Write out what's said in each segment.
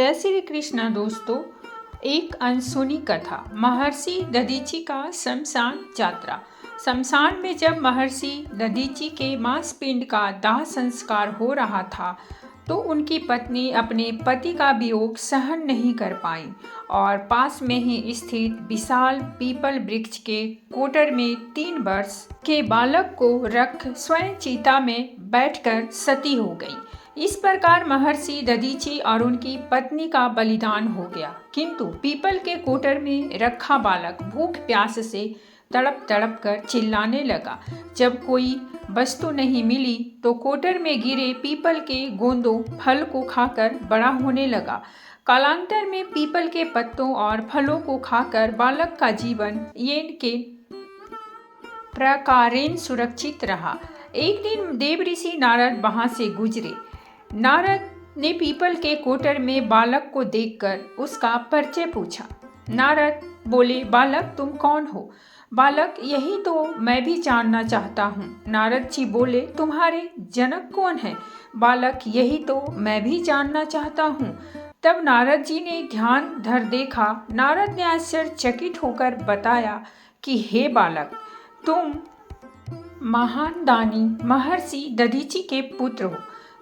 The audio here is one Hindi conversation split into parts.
जय श्री कृष्ण दोस्तों। एक अनसुनी कथा, महर्षि दधीचि का शमशान यात्रा। शमशान में जब महर्षि दधीचि के मांसपिंड का दाह संस्कार हो रहा था तो उनकी पत्नी अपने पति का वियोग सहन नहीं कर पाई और पास में ही स्थित विशाल पीपल वृक्ष के कोटर में 3 वर्ष के बालक को रख स्वयं चिता में बैठकर सती हो गई। इस प्रकार महर्षि दधीचि और उनकी पत्नी का बलिदान हो गया। किंतु पीपल के कोटर में रखा बालक भूख प्यास से तड़प तड़प कर चिल्लाने लगा। जब कोई वस्तु नहीं मिली तो कोटर में गिरे पीपल के गोंदों फल को खाकर बड़ा होने लगा। कालांतर में पीपल के पत्तों और फलों को खाकर बालक का जीवन येन के प्रकारेण सुरक्षित रहा। एक दिन देव ऋषि नारद वहां से गुजरे। नारद ने पीपल के कोटर में बालक को देखकर उसका परिचय पूछा। नारद बोले, बालक तुम कौन हो? बालक, यही तो मैं भी जानना चाहता हूँ। नारद जी बोले, तुम्हारे जनक कौन है? बालक, यही तो मैं भी जानना चाहता हूँ। तब नारद जी ने ध्यान धर देखा। नारद ने आश्चर्यचकित होकर बताया कि हे बालक, तुम महान दानी महर्षि दधीचि के पुत्र हो।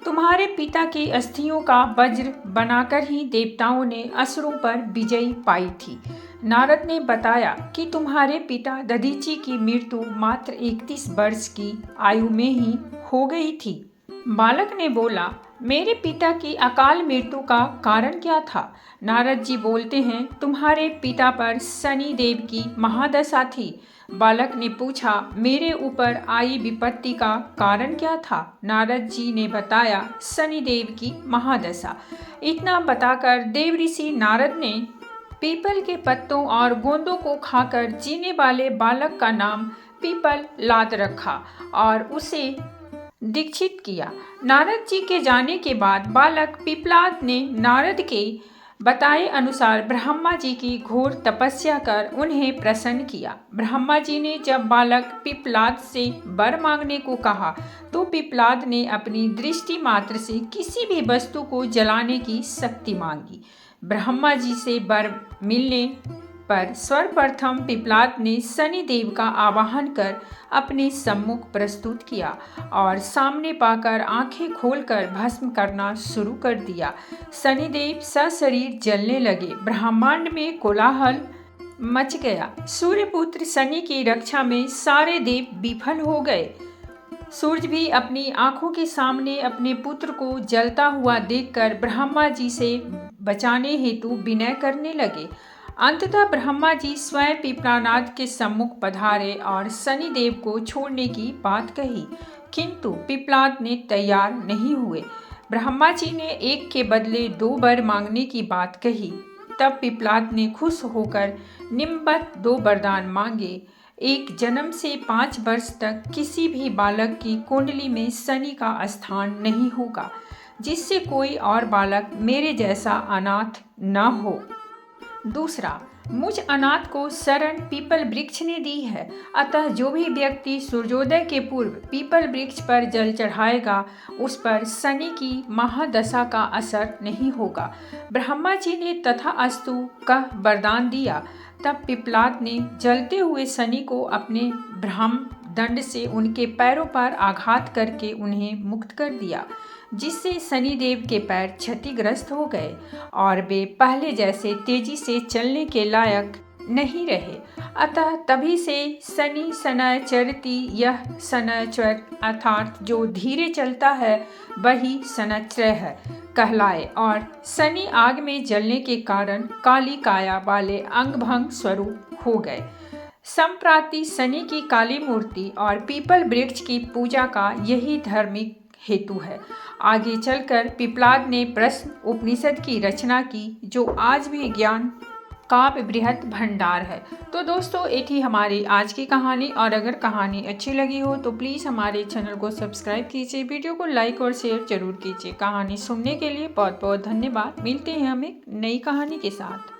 तुम्हारे पिता की अस्थियों का वज्र बनाकर ही देवताओं ने असुरों पर विजय पाई थी। नारद ने बताया कि तुम्हारे पिता दधीचि की मृत्यु मात्र 31 वर्ष की आयु में ही हो गई थी। बालक ने बोला, मेरे पिता की अकाल मृत्यु का कारण क्या था? नारद जी बोलते हैं, तुम्हारे पिता पर शनि देव की महादशा थी। बालक ने पूछा, मेरे ऊपर आई विपत्ति का कारण क्या था? नारद जी ने बताया, शनि देव की महादशा। इतना बताकर देव ऋषि नारद ने पीपल के पत्तों और गोंदों को खाकर जीने वाले बालक का नाम पीपल लाद रखा और उसे दीक्षित किया। नारद जी के जाने के बाद बालक पिपलाद ने नारद के बताए अनुसार ब्रह्मा जी की घोर तपस्या कर उन्हें प्रसन्न किया। ब्रह्मा जी ने जब बालक पिपलाद से वर मांगने को कहा तो पिपलाद ने अपनी दृष्टि मात्र से किसी भी वस्तु को जलाने की शक्ति मांगी। ब्रह्मा जी से वर मिलने पर सर्वप्रथम पिपलाद ने शनि देव का आवाहन कर अपने सम्मुख प्रस्तुत किया और सामने पाकर आंखें खोलकर भस्म करना शुरू कर दिया। शनिदेव सशरीर जलने लगे। ब्रह्मांड में कोलाहल मच गया। सूर्यपुत्र शनि की रक्षा में सारे देव विफल हो गए। सूर्य भी अपनी आंखों के सामने अपने पुत्र को जलता हुआ देखकर ब्रह्मा जी से बचाने हेतु विनय करने लगे। अंततः ब्रह्मा जी स्वयं पिपलानाथ के सम्मुख पधारे और शनि देव को छोड़ने की बात कही, किंतु पिपलाद ने तैयार नहीं हुए। ब्रह्मा जी ने एक के बदले 2 वर मांगने की बात कही। तब पिपलाद ने खुश होकर निम्बत 2 वरदान मांगे। एक, जन्म से 5 वर्ष तक किसी भी बालक की कुंडली में शनि का स्थान नहीं होगा, जिससे कोई और बालक मेरे जैसा अनाथ न हो। दूसरा, मुझ अनाथ को शरण पीपल वृक्ष ने दी है, अतः जो भी व्यक्ति सूर्योदय के पूर्व पीपल वृक्ष पर जल चढ़ाएगा उस पर शनि की महादशा का असर नहीं होगा। ब्रह्मा जी ने तथास्तु का वरदान दिया। तब पिपलाद ने जलते हुए शनि को अपने ब्रह्म दंड से उनके पैरों पर आघात करके उन्हें मुक्त कर दिया, जिससे शनिदेव के पैर क्षतिग्रस्त हो गए और वे पहले जैसे तेजी से चलने के लायक नहीं रहे। अतः तभी से शनि शनैश्चरति, यह शनैश्चर अर्थात जो धीरे चलता है वही शनैश्चर है कहलाए और शनि आग में जलने के कारण काली काया वाले अंगभंग स्वरूप हो गए। संप्राति शनि की काली मूर्ति और पीपल वृक्ष की पूजा का यही धार्मिक हेतु है। आगे चलकर पिपलाद ने प्रश्न उपनिषद की रचना की, जो आज भी ज्ञान काव्य बृहत भंडार है। तो दोस्तों, ये थी हमारी आज की कहानी और अगर कहानी अच्छी लगी हो तो प्लीज़ हमारे चैनल को सब्सक्राइब कीजिए, वीडियो को लाइक और शेयर जरूर कीजिए। कहानी सुनने के लिए बहुत बहुत धन्यवाद। मिलते हैं हम एक नई कहानी के साथ।